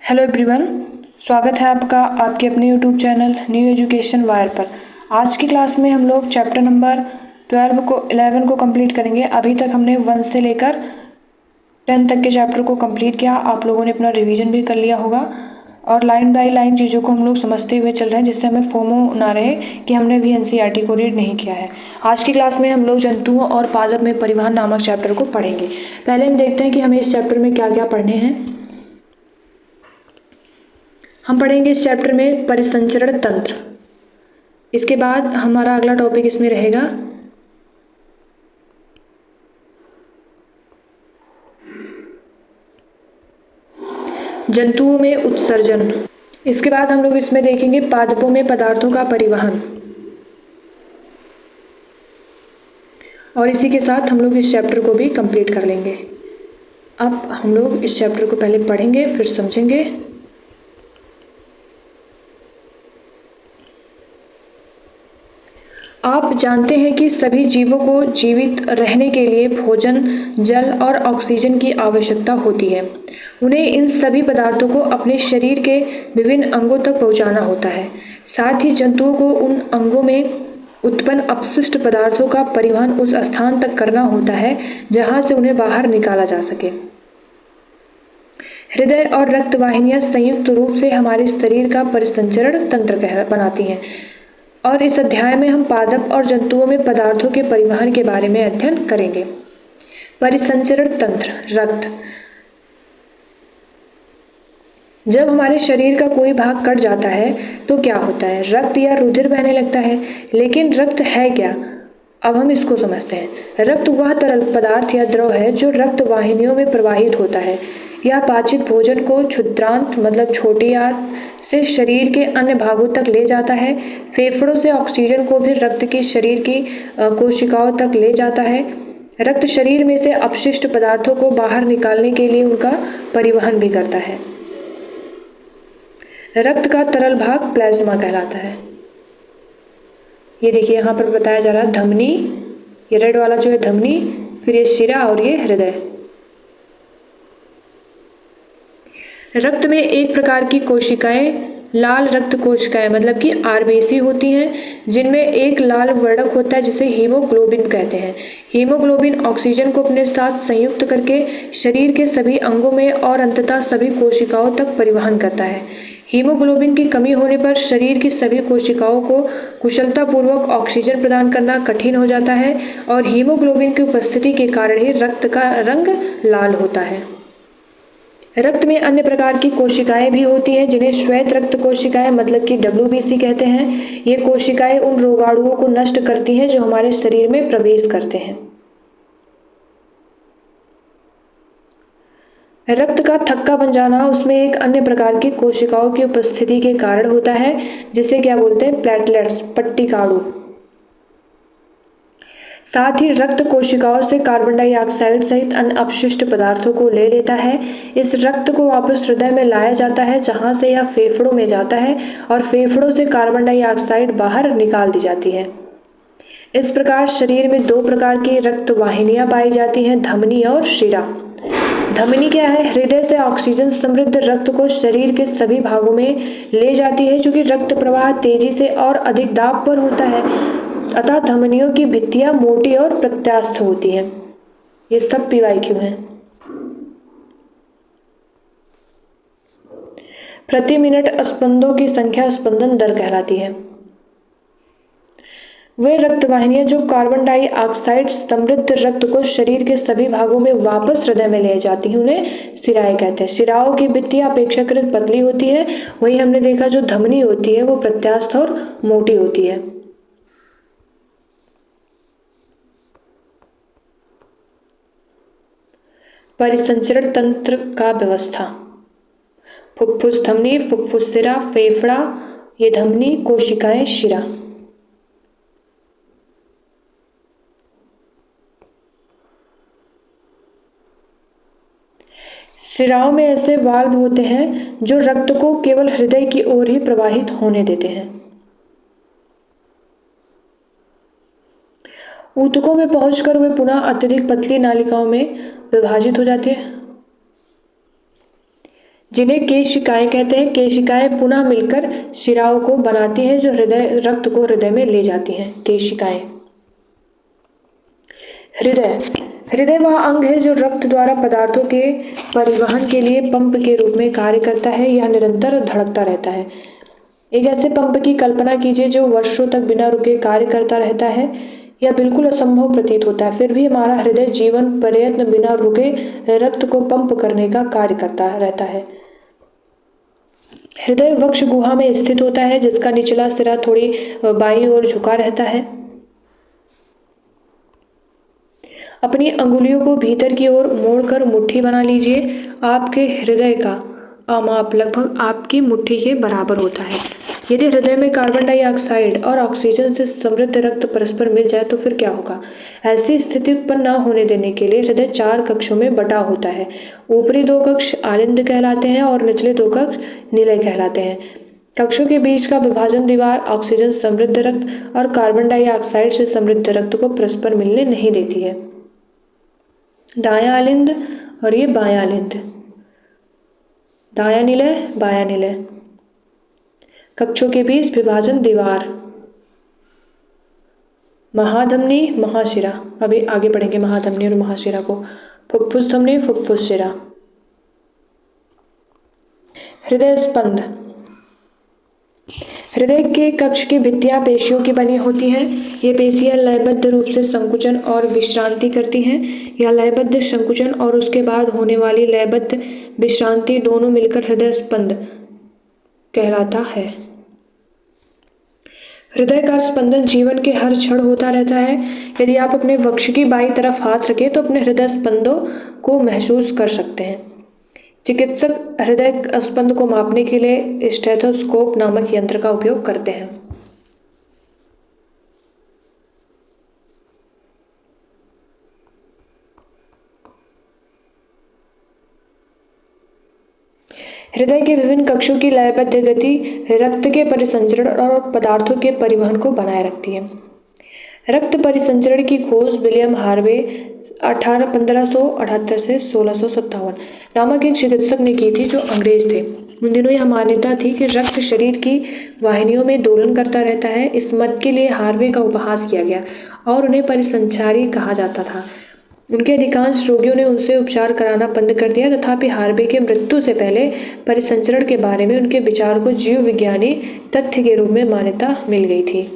Hello everyone, स्वागत है आपका आपके अपने YouTube channel new education wire पर। आज की क्लास में हम लोग चैप्टर नंबर 11 को कंप्लीट करेंगे। अभी तक हमने 1 से लेकर 10 तक के चैप्टर को कंप्लीट किया। आप लोगों ने अपना रिवीजन भी कर लिया होगा और लाइन बाय लाइन चीज़ों को हम लोग समझते हुए चल रहे हैं, जिससे हमें फोमो ना रहे कि हमने भी एनसीईआरटी को रीड नहीं किया है। आज की क्लास में हम लोग जंतुओं और पादप में परिवहन नामक चैप्टर को पढ़ेंगे। पहले हम देखते हैं कि हमें इस चैप्टर में क्या क्या पढ़ने हैं। हम पढ़ेंगे इस चैप्टर में परिसंचरण तंत्र। इसके बाद हमारा अगला टॉपिक इसमें रहेगा जंतुओं में उत्सर्जन। इसके बाद हम लोग इसमें देखेंगे पादपों में पदार्थों का परिवहन। और इसी के साथ हम लोग इस चैप्टर को भी कंप्लीट कर लेंगे। अब हम लोग इस चैप्टर को पहले पढ़ेंगे फिर समझेंगे। आप जानते हैं कि सभी जीवों को जीवित रहने के लिए भोजन, जल और ऑक्सीजन की आवश्यकता होती है। उन्हें इन सभी पदार्थों को अपने शरीर के विभिन्न अंगों तक पहुंचाना होता है। साथ ही जंतुओं को उन अंगों में उत्पन्न अपशिष्ट पदार्थों का परिवहन उस स्थान तक करना होता है जहां से उन्हें बाहर निकाला जा सके। हृदय और रक्त वाहिनियां संयुक्त रूप से हमारे शरीर का परिसंचरण तंत्र बनाती हैं। और इस अध्याय में हम पादप और जंतुओं में पदार्थों के परिवहन के बारे में अध्ययन करेंगे। परिसंचरण तंत्र। रक्त। जब हमारे शरीर का कोई भाग कट जाता है तो क्या होता है? रक्त या रुधिर बहने लगता है। लेकिन रक्त है क्या? अब हम इसको समझते हैं। रक्त वह तरल पदार्थ या द्रव है जो रक्त वाहिनियों में प्रवाहित होता है। यह पाचित भोजन को क्षुद्रांत मतलब छोटी आंत से शरीर के अन्य भागों तक ले जाता है। फेफड़ों से ऑक्सीजन को भी रक्त की शरीर की कोशिकाओं तक ले जाता है। रक्त शरीर में से अपशिष्ट पदार्थों को बाहर निकालने के लिए उनका परिवहन भी करता है। रक्त का तरल भाग प्लाज्मा कहलाता है। ये देखिए यहाँ पर बताया जा रहा है धमनी, ये रेड वाला जो है धमनी, फिर ये शिरा और ये हृदय। रक्त में एक प्रकार की कोशिकाएं लाल रक्त कोशिकाएं मतलब कि आरबीसी होती हैं, जिनमें एक लाल वर्णक होता है जिसे हीमोग्लोबिन कहते हैं। हीमोग्लोबिन ऑक्सीजन को अपने साथ संयुक्त करके शरीर के सभी अंगों में और अंततः सभी कोशिकाओं तक परिवहन करता है। हीमोग्लोबिन की कमी होने पर शरीर की सभी कोशिकाओं को कुशलतापूर्वक ऑक्सीजन प्रदान करना कठिन हो जाता है और हीमोग्लोबिन की उपस्थिति के कारण ही रक्त का रंग लाल होता है। रक्त में अन्य प्रकार की कोशिकाएं भी होती हैं जिन्हें श्वेत रक्त कोशिकाएं मतलब कि WBC कहते हैं। ये कोशिकाएं उन रोगाणुओं को नष्ट करती हैं जो हमारे शरीर में प्रवेश करते हैं। रक्त का थक्का बन जाना उसमें एक अन्य प्रकार की कोशिकाओं की उपस्थिति के कारण होता है, जिसे क्या बोलते हैं? प्लेटलेट्स, पट्टिकाणु। साथ ही रक्त कोशिकाओं से कार्बन डाइऑक्साइड सहित अन्य अपशिष्ट पदार्थों को ले लेता है। इस रक्त को वापस हृदय में लाया जाता है जहां से यह फेफड़ों में जाता है और फेफड़ों से कार्बन डाइऑक्साइड बाहर निकाल दी जाती है। इस प्रकार शरीर में 2 प्रकार की रक्त वाहिनियां पाई जाती हैं, धमनी और शिरा। धमनी क्या है? हृदय से ऑक्सीजन समृद्ध रक्त को शरीर के सभी भागों में ले जाती है, क्योंकि रक्त प्रवाह तेजी से और अधिक दाब पर होता है, अतः धमनियों की भित्तियां मोटी और प्रत्यास्थ होती हैं। ये सब PYQ हैं। प्रति मिनट स्पंदों की संख्या स्पंदन दर कहलाती है। वे रक्त वाहिनियां जो कार्बन डाइऑक्साइड समृद्ध रक्त को शरीर के सभी भागों में वापस हृदय में ले जाती हैं, उन्हें शिराएं कहते हैं। शिराओं की भित्तियां अपेक्षाकृत पतली होती है, वही हमने देखा जो धमनी होती है वो प्रत्यास्थ और मोटी होती है। परिसंचरण तंत्र का व्यवस्था। फुफ्फुस धमनी, फुफ्फुस शिरा, फेफड़ा, ये धमनी, कोशिकाएं, शिरा। शिराओं में ऐसे वाल्व होते हैं जो रक्त को केवल हृदय की ओर ही प्रवाहित होने देते हैं। ऊतकों में पहुंचकर वे पुनः अत्यधिक पतली नालिकाओं में विभाजित हो जाते हैं। जिन्हें केशिकाएं कहते हैं। केशिकाएं पुनः मिलकर शिराओं को बनाती हैं जो रक्त को हृदय में ले जाती हैं। केशिकाएं। हृदय। हृदय वह अंग है जो रक्त द्वारा पदार्थों के परिवहन के लिए पंप के रूप में कार्य करता है। यह निरंतर धड़कता रहता है। एक ऐसे पंप की कल्पना कीजिए जो वर्षों तक बिना रुके कार्य करता रहता है। यह बिल्कुल असंभव प्रतीत होता है, फिर भी हमारा हृदय जीवन प्रयत्न बिना रुके रक्त को पंप करने का कार्य करता रहता है। हृदय वक्ष गुहा में स्थित होता है, जिसका निचला सिरा थोड़ी बाईं ओर झुका रहता है। अपनी अंगुलियों को भीतर की ओर मोड़कर मुट्ठी बना लीजिए। आपके हृदय का माप लगभग आपकी मुट्ठी के बराबर होता है। यदि हृदय में कार्बन डाइऑक्साइड और ऑक्सीजन से समृद्ध रक्त परस्पर मिल जाए तो फिर क्या होगा? ऐसी स्थिति उत्पन्न न होने देने के लिए हृदय 4 कक्षों में बटा होता है। ऊपरी 2 कक्ष आलिंद कहलाते हैं और निचले 2 कक्ष निलय कहलाते हैं। कक्षों के बीच का विभाजन दीवार ऑक्सीजन समृद्ध रक्त और कार्बन डाइऑक्साइड से समृद्ध रक्त को परस्पर मिलने नहीं देती है। दायां आलिंद और ये बायां आलिंद, दायां निलय बायां निलय। कक्षों के बीच विभाजन दीवार, महाधमनी महाशिरा। अभी आगे पढ़ेंगे महाधमनी और महाशिरा को। फुफ्फुस धमनी फुफ्फुस शिरा। हृदय स्पंद। हृदय के कक्ष की भित्तियां पेशियों की बनी होती हैं। ये पेशियां लयबद्ध रूप से संकुचन और विश्रांति करती हैं। यह लयबद्ध संकुचन और उसके बाद होने वाली लयबद्ध विश्रांति दोनों मिलकर हृदय स्पंद कहलाता है। हृदय का स्पंदन जीवन के हर क्षण होता रहता है। यदि आप अपने वक्ष की बाईं तरफ हाथ रखें तो अपने हृदय स्पंदों को महसूस कर सकते हैं। चिकित्सक हृदय स्पंद को मापने के लिए स्टेथोस्कोप नामक यंत्र का उपयोग करते हैं। हृदय के विभिन्न कक्षों की लयबद्ध गति रक्त के परिसंचरण और पदार्थों के परिवहन को बनाए रखती है। रक्त परिसंचरण की खोज विलियम हार्वे 1578 से 1657 नामक एक चिकित्सक ने की थी, जो अंग्रेज थे। उन दिनों यह मान्यता थी कि रक्त शरीर की वाहिनियों में दोलन करता रहता है। इस मत के लिए हार्वे का उपहास किया गया और उन्हें परिसंचारी कहा जाता था। उनके अधिकांश रोगियों ने उनसे उपचार कराना बंद कर दिया। तथापि हार्वे के मृत्यु से पहले परिसंचरण के बारे में उनके विचार को जीव विज्ञानी तथ्य के रूप में मान्यता मिल गई थी।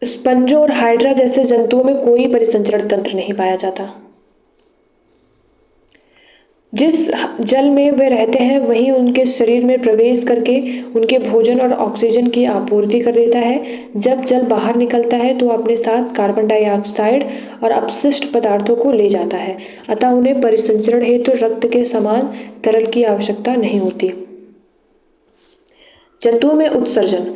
स्पंजों और हाइड्रा जैसे जंतुओं में कोई परिसंचरण तंत्र नहीं पाया जाता। जिस जल में वे रहते हैं वही उनके शरीर में प्रवेश करके उनके भोजन और ऑक्सीजन की आपूर्ति कर देता है। जब जल बाहर निकलता है तो अपने साथ कार्बन डाइऑक्साइड और अपशिष्ट पदार्थों को ले जाता है। अतः उन्हें परिसंचरण हेतु रक्त के समान तरल की आवश्यकता नहीं होती। जंतुओं में उत्सर्जन।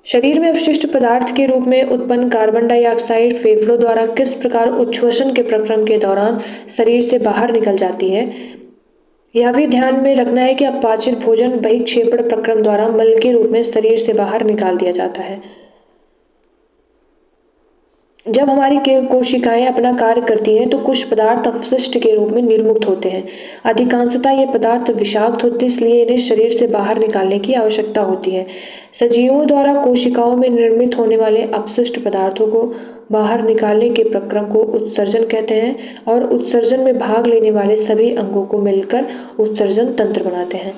शरीर में अपशिष्ट पदार्थ के रूप में उत्पन्न कार्बन डाइऑक्साइड फेफड़ों द्वारा किस प्रकार उच्छ्वसन के प्रक्रम के दौरान शरीर से बाहर निकल जाती है, यह भी ध्यान में रखना है कि अपाचित भोजन बहिक्षेपण प्रक्रम द्वारा मल के रूप में शरीर से बाहर निकाल दिया जाता है। जब हमारी कोशिकाएं अपना कार्य करती हैं तो कुछ पदार्थ अपशिष्ट के रूप में निर्मुक्त होते हैं। अधिकांशतः ये पदार्थ विषाक्त होते हैं, इसलिए इन्हें शरीर से बाहर निकालने की आवश्यकता होती है। सजीवों द्वारा कोशिकाओं में निर्मित होने वाले अपशिष्ट पदार्थों को बाहर निकालने के प्रक्रम को उत्सर्जन कहते हैं और उत्सर्जन में भाग लेने वाले सभी अंगों को मिलकर उत्सर्जन तंत्र बनाते हैं।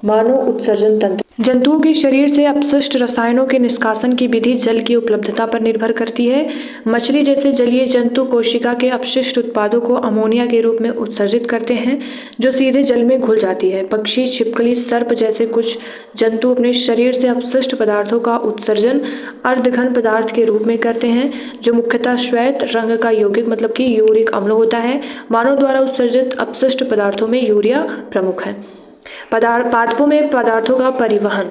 मानव उत्सर्जन तंत्र। जंतुओं के शरीर से अपशिष्ट रसायनों के निष्कासन की विधि जल की उपलब्धता पर निर्भर करती है। मछली जैसे जलीय जंतु कोशिका के अपशिष्ट उत्पादों को अमोनिया के रूप में उत्सर्जित करते हैं, जो सीधे जल में घुल जाती है। पक्षी, छिपकली, सर्प जैसे कुछ जंतु अपने शरीर से अपशिष्ट पदार्थों का उत्सर्जन अर्धघन पदार्थ के रूप में करते हैं, जो मुख्यतः श्वेत रंग का यौगिक मतलब कि यूरिक अम्ल होता है। मानव द्वारा उत्सर्जित अपशिष्ट पदार्थों में यूरिया प्रमुख है। पादपों में पदार्थों का परिवहन।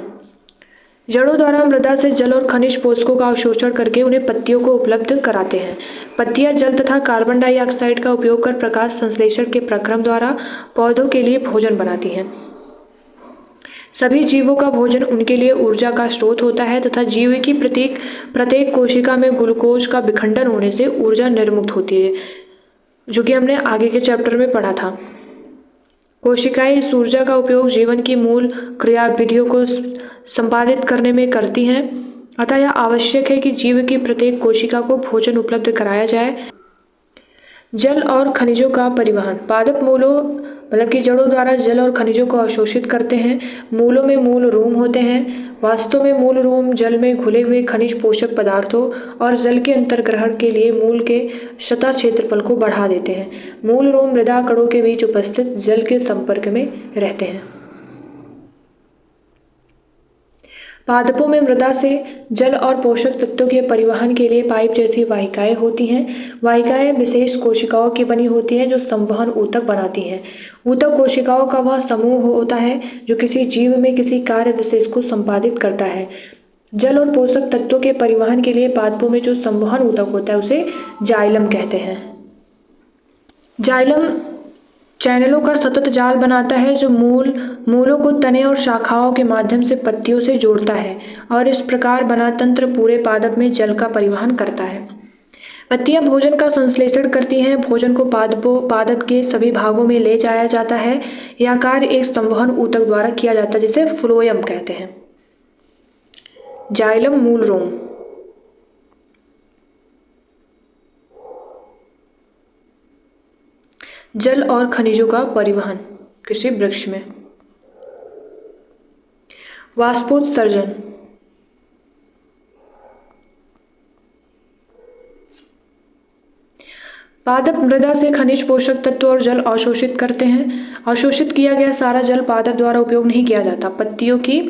जड़ों द्वारा मृदा से जल और खनिज पोषकों का अवशोषण करके उन्हें पत्तियों को उपलब्ध कराते हैं। पत्तियां जल तथा कार्बन डाइऑक्साइड का उपयोग कर प्रकाश संश्लेषण के प्रक्रम द्वारा पौधों के लिए भोजन बनाती हैं। सभी जीवों का भोजन उनके लिए ऊर्जा का स्रोत होता है तथा जीव की प्रत्येक कोशिका में ग्लूकोज का विखंडन होने से ऊर्जा निर्मुक्त होती है। जो कि हमने आगे के चैप्टर में पढ़ा था। कोशिकाएं इस ऊर्जा का उपयोग जीवन की मूल क्रियाविधियों को संपादित करने में करती हैं, अतः यह आवश्यक है कि जीव की प्रत्येक कोशिका को भोजन उपलब्ध कराया जाए। जल और खनिजों का परिवहन। पादप मूलों मतलब कि जड़ों द्वारा जल और खनिजों को अवशोषित करते हैं। मूलों में मूल रूम होते हैं। वास्तव में मूल रूम जल में घुले हुए खनिज पोषक पदार्थों और जल के अंतर्ग्रहण के लिए मूल के सतह क्षेत्रफल को बढ़ा देते हैं। मूल रूम मृदा कणों के बीच उपस्थित जल के संपर्क में रहते हैं। पादपों में मृदा से जल और पोषक तत्वों के परिवहन के लिए पाइप जैसी वाहिकाएं होती हैं। वाहिकाएं विशेष कोशिकाओं की बनी होती हैं जो संवहन ऊतक बनाती हैं। ऊतक कोशिकाओं का वह समूह होता है जो किसी जीव में किसी कार्य विशेष को संपादित करता है। जल और पोषक तत्वों के परिवहन के लिए पादपों में जो संवहन ऊतक होता है उसे जाइलम कहते हैं। जाइलम चैनलों का सतत जाल बनाता है जो मूलों को तने और शाखाओं के माध्यम से पत्तियों से जोड़ता है और इस प्रकार बना तंत्र पूरे पादप में जल का परिवहन करता है। पत्तियां भोजन का संश्लेषण करती हैं। भोजन को पादप के सभी भागों में ले जाया जाता है। यह कार्य एक संवहन ऊतक द्वारा किया जाता है जिसे फ्लोएम कहते हैं। जाइलम मूल रोम। जल और खनिजों का परिवहन किसी वृक्ष में। वाष्पोत्सर्जन। पादप मृदा से खनिज पोषक तत्व और जल अवशोषित करते हैं। अवशोषित किया गया सारा जल पादप द्वारा उपयोग नहीं किया जाता। पत्तियों की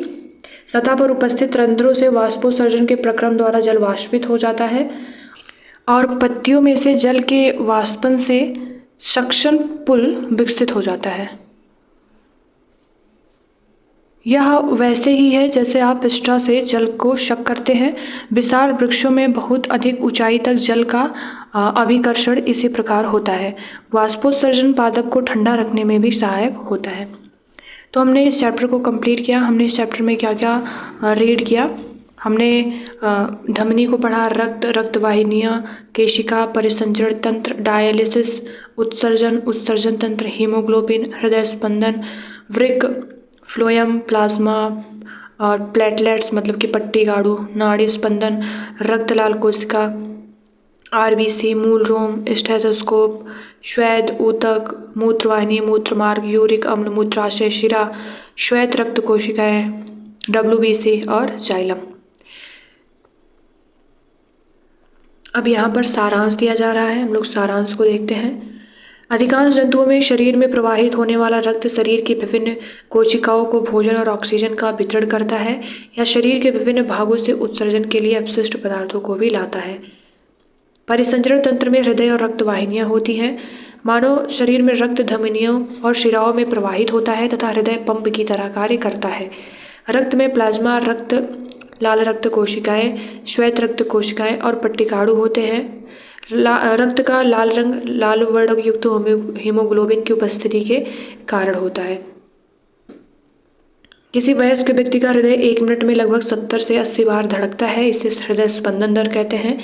सतह पर उपस्थित रंध्रों से वाष्पोत्सर्जन के प्रक्रम द्वारा जल वाष्पित हो जाता है और पत्तियों में से जल के वाष्पन से सक्शन पुल विकसित हो जाता है। यह वैसे ही है जैसे आप स्ट्रॉ से जल को शक करते हैं। विशाल वृक्षों में बहुत अधिक ऊंचाई तक जल का अभिकर्षण इसी प्रकार होता है। वाष्पोत्सर्जन पादप को ठंडा रखने में भी सहायक होता है। तो हमने इस चैप्टर को कंप्लीट किया। हमने इस चैप्टर में क्या क्या रीड किया। हमने धमनी को पढ़ा, रक्त वाहिनियाँ, केशिका, परिसंचरण तंत्र, डायलिसिस, उत्सर्जन तंत्र, हीमोग्लोबिन, हृदय स्पंदन, वृक्क, फ्लोएम, प्लाज्मा और प्लेटलेट्स मतलब कि पट्टी गाढ़ू, नाड़ी स्पंदन, रक्त लाल कोशिका, आरबीसी, मूल रोम, स्टेथोस्कोप, श्वेत ऊतक, मूत्रवाहिनी, मूत्रमार्ग, यूरिक अम्ल, मूत्राशय, शिरा, श्वेत रक्त कोशिकाएं, डब्ल्यूबीसी और जाइलम। अब यहाँ पर सारांश दिया जा रहा है। हम लोग सारांश को देखते हैं। अधिकांश जंतुओं में शरीर में प्रवाहित होने वाला रक्त शरीर की विभिन्न कोशिकाओं को भोजन और ऑक्सीजन का वितरण करता है या शरीर के विभिन्न भागों से उत्सर्जन के लिए अपशिष्ट पदार्थों को भी लाता है। परिसंचरण तंत्र में हृदय और रक्त वाहिनियाँ होती हैं। मानव शरीर में रक्त धमनियों और शिराओं में प्रवाहित होता है तथा हृदय पंप की तरह कार्य करता है। रक्त में प्लाज्मा, लाल रक्त कोशिकाएं, श्वेत रक्त कोशिकाएं और पट्टिकाणु होते हैं। रक्त का लाल रंग लाल वर्ण युक्त हीमोग्लोबिन की उपस्थिति के कारण होता है। किसी वयस्क व्यक्ति का हृदय 1 मिनट में लगभग 70 से 80 बार धड़कता है। इसे हृदय स्पंदन दर कहते हैं।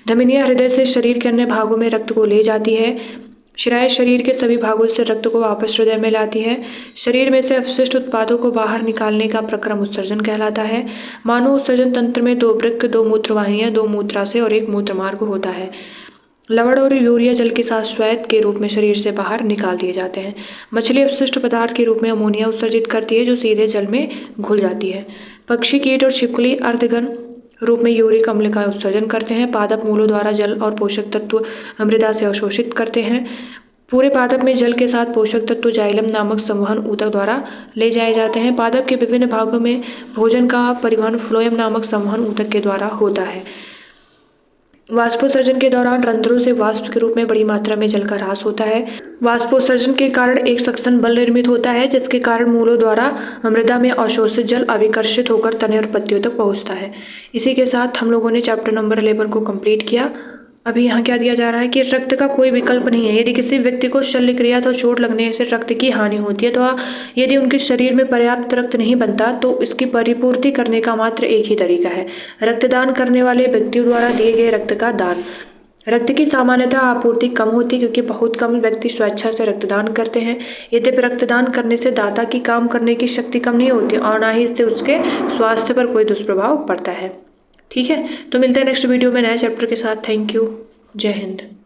धमनियां हृदय से शरीर के अन्य भागों में रक्त को ले जाती है। शिराएं शरीर के सभी भागों से रक्त को वापस हृदय में लाती है। शरीर में से अपशिष्ट उत्पादों को बाहर निकालने का प्रक्रम उत्सर्जन कहलाता है। मानव उत्सर्जन तंत्र में 2 वृक्क, 2 मूत्रवाहिनियां, 2 मूत्राशय और 1 मूत्रमार्ग होता है। लवण और यूरिया जल के साथ श्वेत के रूप में शरीर से बाहर निकाल दिए जाते हैं। मछली अपशिष्ट पदार्थ के रूप में अमोनिया उत्सर्जित करती है जो सीधे जल में घुल जाती है। पक्षी, कीट और छिपकली अर्धघन रूप में यूरिक अम्ल का उत्सर्जन करते हैं। पादप मूलों द्वारा जल और पोषक तत्व मृदा से अवशोषित करते हैं। पूरे पादप में जल के साथ पोषक तत्व जाइलम नामक संवहन ऊतक द्वारा ले जाए जाते हैं। पादप के विभिन्न भागों में भोजन का परिवहन फ्लोएम नामक संवहन ऊतक के द्वारा होता है। वाष्पोत्सर्जन के दौरान रंध्रों से वाष्प के रूप में बड़ी मात्रा में जल का ह्रास होता है। वाष्पोत्सर्जन के कारण एक सक्शन बल निर्मित होता है जिसके कारण मूलों द्वारा मृदा में अवशोषित जल अभिकर्षित होकर तने और पत्तियों तक पहुंचता है। इसी के साथ हम लोगों ने चैप्टर नंबर 11 को कंप्लीट किया। अभी यहाँ क्या दिया जा रहा है कि रक्त का कोई विकल्प नहीं है। यदि किसी व्यक्ति को शल्य क्रिया तो चोट लगने से रक्त की हानि होती है, तो यदि उनके शरीर में पर्याप्त रक्त नहीं बनता तो इसकी परिपूर्ति करने का मात्र एक ही तरीका है, रक्तदान करने वाले व्यक्तियों द्वारा दिए गए रक्त का दान। रक्त की सामान्यतः आपूर्ति कम होती है क्योंकि बहुत कम व्यक्ति स्वेच्छा से रक्तदान करते हैं। यद्यपि रक्तदान करने से दाता की काम करने की शक्ति कम नहीं होती और ना ही इससे उसके स्वास्थ्य पर कोई दुष्प्रभाव पड़ता है। ठीक है, तो मिलते हैं नेक्स्ट वीडियो में नए चैप्टर के साथ। Thank you. जय हिंद।